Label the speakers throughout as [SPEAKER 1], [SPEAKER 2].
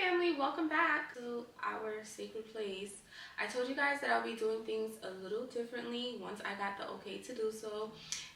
[SPEAKER 1] family, welcome back to our sacred place. I told you guys that I'll be doing things a little differently once I got the okay to do so,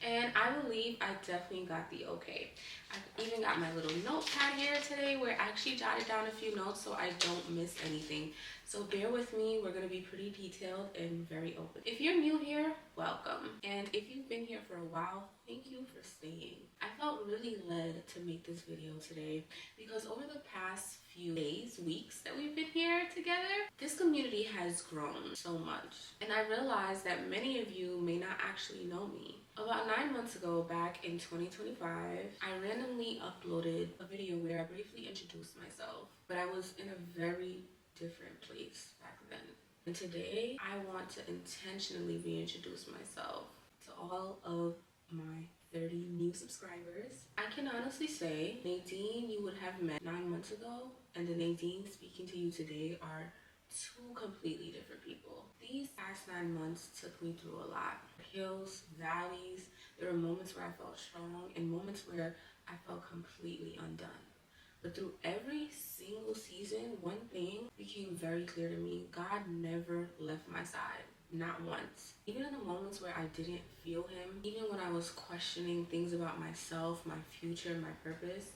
[SPEAKER 1] and I believe I definitely got the okay. I even got my little notepad here today where I actually jotted down a few notes so I don't miss anything. So bear with me, we're going to be pretty detailed and very open. If you're new here, welcome. And if you've been here for a while, thank you for staying. I felt really led to make this video today because over the past few days, weeks that we've been here together, this community has grown so much. And I realized that many of you may not actually know me. About 9 months ago, back in 2025, I randomly uploaded a video where I briefly introduced myself, but I was in a very different place back then. And today, I want to intentionally reintroduce myself to all of my 30 new subscribers. I can honestly say Nadine you would have met 9 months ago and the Nadine speaking to you today are two completely different people. These past 9 months took me through a lot. Hills, valleys, there were moments where I felt strong and moments where I felt completely undone. But through every single season, one thing became very clear to me. God never left my side. Not once. Even in the moments where I didn't feel him, even when I was questioning things about myself, my future, my purpose,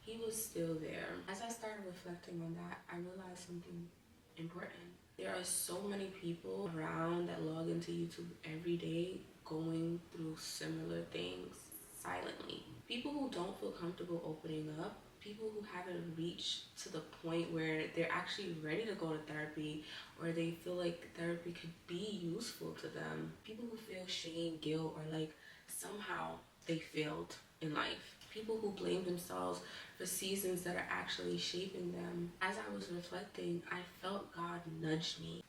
[SPEAKER 1] he was still there. As I started reflecting on that, I realized something important. There are so many people around that log into YouTube every day going through similar things silently. People who don't feel comfortable opening up, people who haven't reached to the point where they're actually ready to go to therapy or they feel like therapy could be useful to them. People who feel shame, guilt, or like somehow they failed in life. People who blame themselves for seasons that are actually shaping them. As I was reflecting, I felt God nudge me.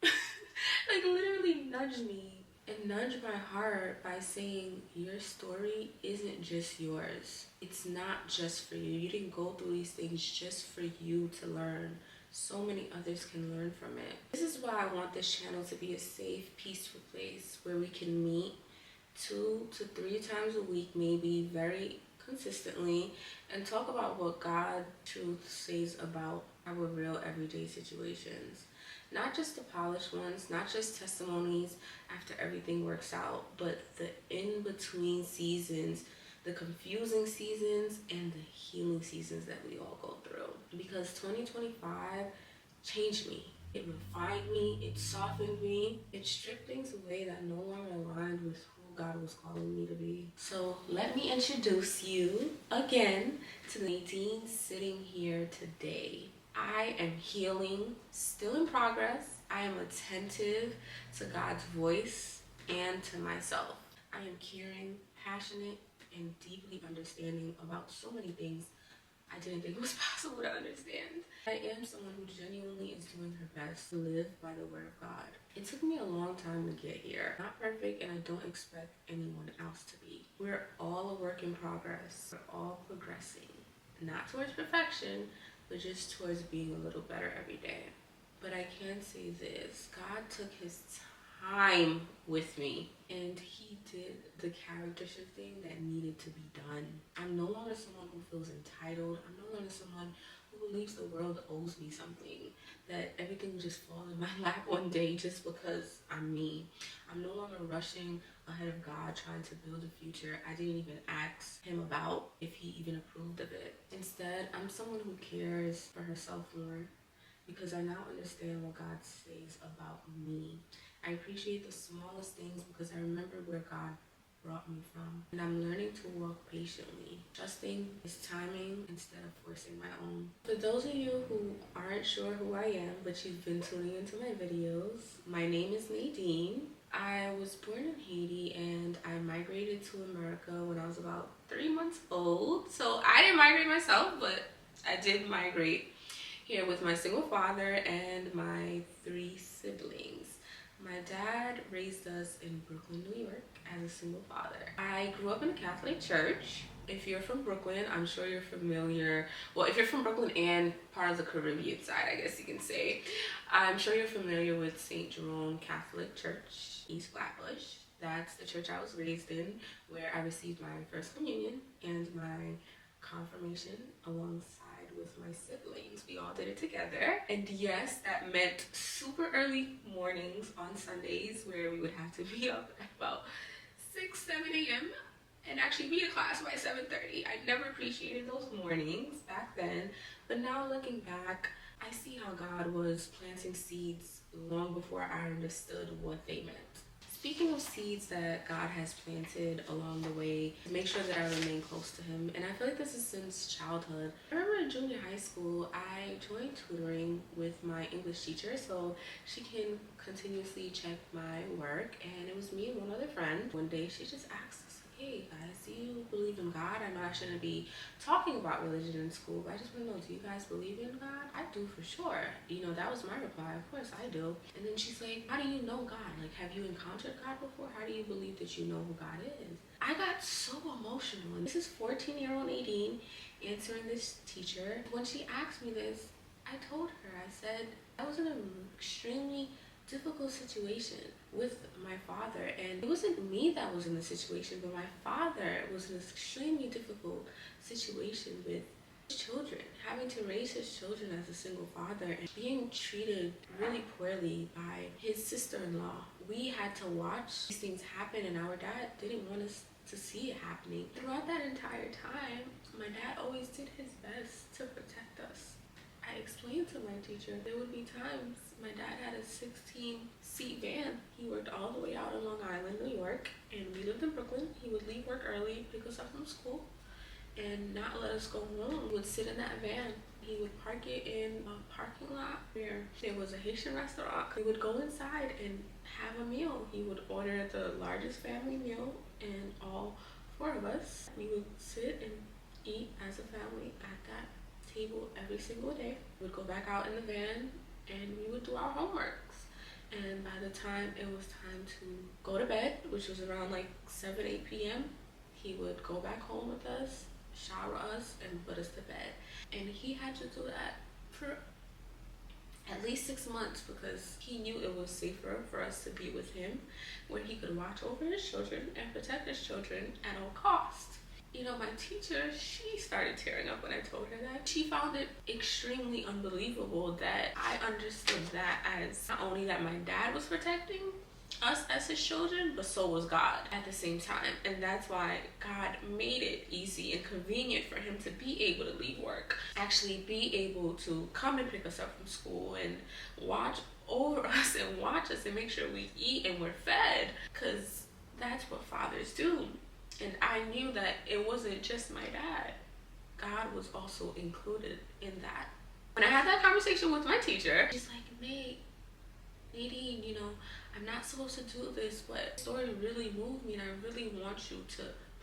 [SPEAKER 1] Like literally nudge me and nudge my heart by saying your story isn't just yours. It's not just for you. You didn't go through these things just for you to learn. So many others can learn from it. This is why I want this channel to be a safe, peaceful place where we can meet 2 to 3 times a week, maybe very consistently, and talk about what God truth says about our real everyday situations. Not just the polished ones, not just testimonies after everything works out, but the in-between seasons, the confusing seasons, and the healing seasons that we all go through. Because 2025 changed me. It refined me, it softened me, it stripped things away that no longer aligned with who God was calling me to be. So let me introduce you again to Nadine sitting here today. I am healing, still in progress. I am attentive to God's voice and to myself. I am caring, passionate, and deeply understanding about so many things I didn't think it was possible to understand. I am someone who genuinely is doing her best to live by the word of God. It took me a long time to get here. Not perfect, and I don't expect anyone else to be. We're all a work in progress. We're all progressing. Not towards perfection, but just towards being a little better every day. But I can say this, God took his time with me and he did the character shifting that needed to be done. I'm no longer someone who feels entitled. I'm no longer someone who believes the world owes me something, that everything will just fall in my lap one day just because I'm me. I'm no longer rushing ahead of God trying to build a future I didn't even ask him about if he even approved of it. Instead, I'm someone who cares for herself more because I now understand what God says about me. I appreciate the smallest things because I remember where God brought me from. And I'm learning to walk patiently, trusting his timing instead of forcing my own. For those of you who aren't sure who I am, but you've been tuning into my videos, my name is Nadine. I was born in Haiti and I migrated to America when I was about 3 months old. So I didn't migrate myself, but I did migrate here with my single father and my 3 siblings. My dad raised us in Brooklyn, New York as a single father. I grew up in a Catholic church. If you're from Brooklyn, I'm sure you're familiar. Well, if you're from Brooklyn and part of the Caribbean side, I guess you can say, I'm sure you're familiar with St. Jerome Catholic Church, East Flatbush. That's the church I was raised in, where I received my first communion and my confirmation alongside with my siblings. We all did did it together. And yes, that meant super early mornings on Sundays where we would have to be up at about 6, 7 a.m. and actually be in class by 7:30. I never appreciated those mornings back then, but now looking back, I see how God was planting seeds long before I understood what they meant. Speaking of seeds that God has planted along the way, make sure that I remain close to Him. And I feel like this is since childhood. I remember in junior high school, I joined tutoring with my English teacher so she can continuously check my work. And it was me and one other friend. One day she just asked us, hey guys, do you believe in God? I know I shouldn't be talking about religion in school, but I just want to know, do you guys believe in God? I do for sure. That was my reply. Of course I do. And then she's like, how do you know God? Like, have you encountered God before? How do you believe that you know who God is? I got so emotional. This is 14-year-old Nadine answering this teacher. When she asked me this, I told her, I said, I was in an extremely difficult situation with my father, and it wasn't me that was in the situation, but my father was in this extremely difficult situation with his children, having to raise his children as a single father and being treated really poorly by his sister-in-law. We had to watch these things happen, and our dad didn't want us to see it happening. Throughout that entire time, my dad always did his best to protect us. I explained to my teacher there would be times my dad had a 16-seat van. He worked all the way out in Long Island, New York, and we lived in Brooklyn. He would leave work early, pick us up from school, and not let us go home. He would sit in that van. He would park it in a parking lot where there was a Haitian restaurant. We would go inside and have a meal. He would order the largest family meal, and all 4 of us, we would sit and eat as a family at that table every single day. We would go back out in the van and we would do our homeworks. And by the time it was time to go to bed, which was around like 7, 8 p.m., he would go back home with us, shower us, and put us to bed. And he had to do that for at least 6 months because he knew it was safer for us to be with him, where he could watch over his children and protect his children at all costs. My teacher, she started tearing up when I told her that. She found it extremely unbelievable that I understood that as not only that my dad was protecting us as his children, but so was God at the same time. And that's why God made it easy and convenient for him to be able to leave work, actually be able to come and pick us up from school and watch over us and watch us and make sure we eat and we're fed, because that's what fathers do. And I knew that it wasn't just my dad. God was also included in that. When I had that conversation with my teacher, she's like, Nadine, I'm not supposed to do this, but the story really moved me, and I really want you to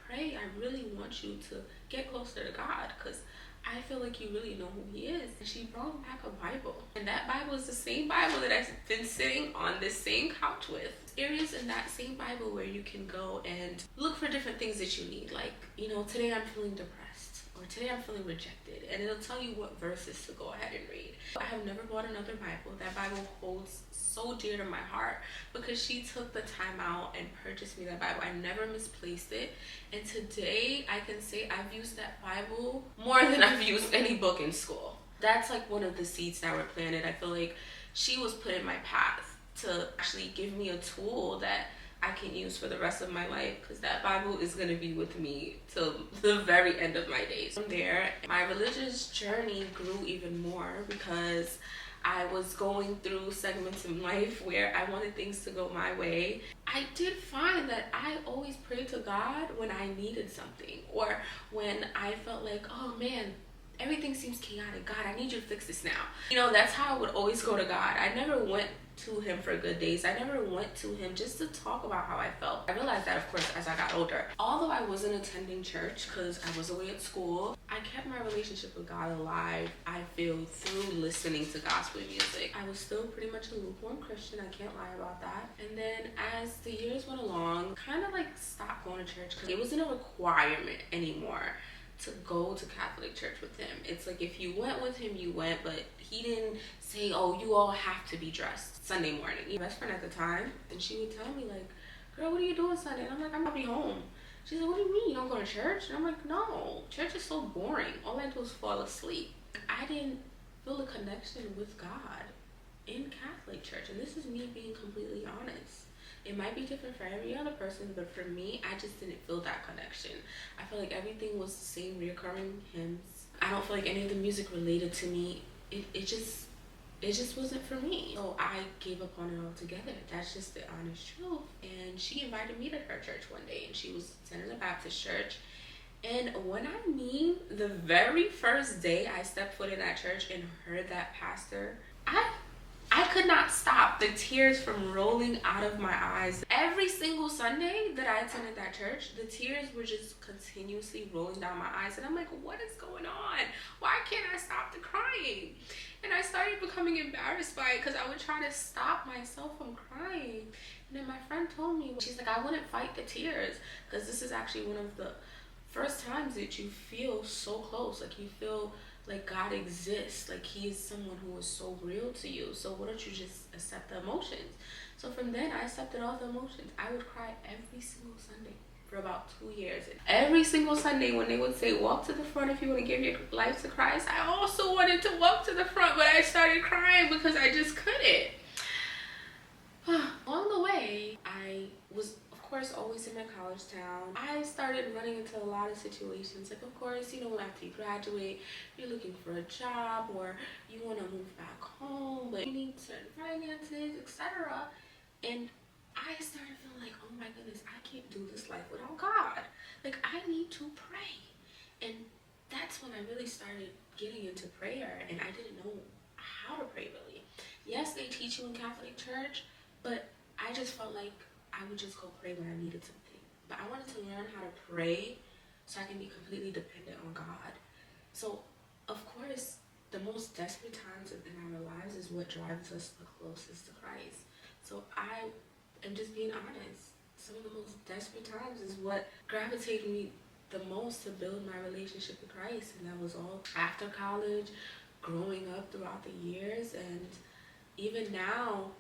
[SPEAKER 1] pray. I really want you to get closer to God, because I feel like you really know who he is. And she brought back a Bible. And that Bible is the same Bible that I've been sitting on this same couch with. Areas in that same Bible where you can go and look for different things that you need. Like, today I'm feeling depressed, or today I'm feeling rejected. And it'll tell you what verses to go ahead and read. I have never bought another Bible. That Bible holds so dear to my heart because she took the time out and purchased me that Bible. I never misplaced it. And today I can say I've used that Bible more than I've used any book in school. That's like one of the seeds that were planted. I feel like she was put in my path to actually give me a tool that I can use for the rest of my life, because that Bible is going to be with me till the very end of my days. From there, my religious journey grew even more because I was going through segments in life where I wanted things to go my way. I did find that I always prayed to God when I needed something, or when I felt like, oh man, everything seems chaotic. God, I need you to fix this now. That's how I would always go to God. I never went to him for good days. I never went to him just to talk about how I felt. I realized that, of course, as I got older. Although I wasn't attending church because I was away at school, I kept my relationship with God alive, I feel, through listening to gospel music. I was still pretty much a lukewarm Christian. I can't lie about that. And then as the years went along, kind of like stopped going to church because it wasn't a requirement anymore to go to Catholic church with him. It's like if you went with him, you went, but he didn't say, oh, you all have to be dressed Sunday morning. My best friend at the time, and she would tell me like, girl, what are you doing Sunday? And I'm like, I'm gonna be home. She's like, what do you mean you don't go to church? And I'm like, no, church is so boring. All I do is fall asleep. I didn't feel a connection with God in Catholic church. And this is me being completely honest. It might be different for every other person, but for me, I just didn't feel that connection. I feel like everything was the same reoccurring hymns. I don't feel like any of the music related to me. It just wasn't for me. So I gave up on it altogether. That's just the honest truth. And she invited me to her church one day, and she was attending a Baptist church. And when I mean the very first day I stepped foot in that church and heard that pastor, I could not stop the tears from rolling out of my eyes. Every single Sunday that I attended that church, the tears were just continuously rolling down my eyes. And I'm like, what is going on? Why can't I stop the crying? And I started becoming embarrassed by it because I would try to stop myself from crying. And then my friend told me, she's like, I wouldn't fight the tears because this is actually one of the first times that you feel so close. Like you feel like God exists, like he is someone who is so real to you. So why don't you just accept the emotions? So from then I accepted all the emotions. I would cry every single Sunday for about 2 years. And every single Sunday when they would say walk to the front if you want to give your life to Christ, I also wanted to walk to the front, but I started crying because I just couldn't. Along the way, I was of course always in my college town. I started running into a lot of situations. Like of course, after you graduate, you're looking for a job or you want to move back home, but you need certain finances, etc. And I started feeling like, oh my goodness, I can't do this life without God. Like I need to pray. And that's when I really started getting into prayer, and I didn't know how to pray really. Yes, they teach you in Catholic church, but I just felt like I would just go pray when I needed something. But I wanted to learn how to pray so I can be completely dependent on God. So, of course, the most desperate times in our lives is what drives us the closest to Christ. So I am just being honest. Some of the most desperate times is what gravitated me the most to build my relationship with Christ. And that was all after college, growing up throughout the years, and even now,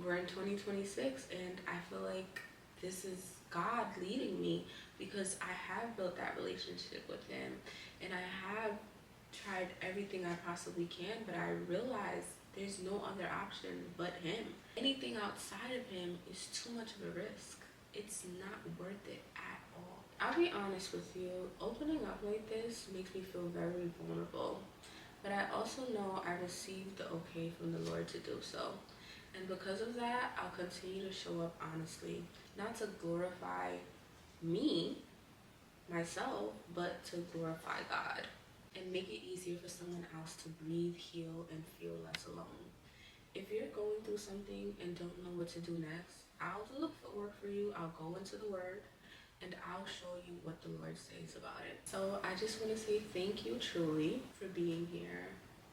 [SPEAKER 1] we're in 2026 and I feel like this is God leading me because I have built that relationship with him and I have tried everything I possibly can, but I realize there's no other option but him. Anything outside of him is too much of a risk. It's not worth it at all. I'll be honest with you, opening up like this makes me feel very vulnerable, but I also know I received the okay from the Lord to do so. And because of that, I'll continue to show up honestly, not to glorify me, myself, but to glorify God and make it easier for someone else to breathe, heal, and feel less alone. If you're going through something and don't know what to do next, I'll look for work for you. I'll go into the Word and I'll show you what the Lord says about it. So I just want to say thank you truly for being here.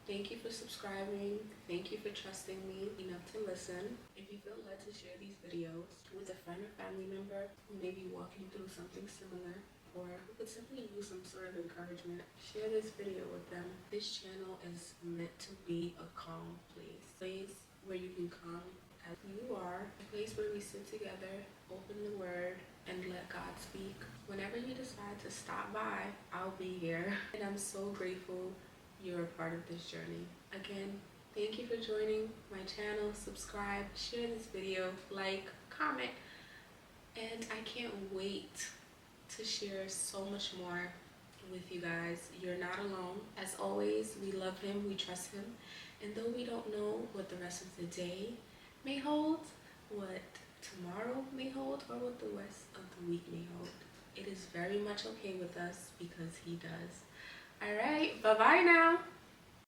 [SPEAKER 1] Thank you for subscribing. Thank you for trusting me enough to listen. If you feel led to share these videos with a friend or family member who may be walking through something similar or who could simply use some sort of encouragement, share this video with them. This channel is meant to be a calm place where you can come as you are, a place where we sit together, open the Word, and let God speak. Whenever you decide to stop by, I'll be here. And I'm so grateful you're a part of this journey. Again, thank you for joining my channel. Subscribe, share this video, like, comment, and I can't wait to share so much more with you guys. You're not alone. As always, we love him, we trust him, and though we don't know what the rest of the day may hold, what tomorrow may hold, or what the rest of the week may hold, it is very much okay with us because he does. All right, bye-bye now.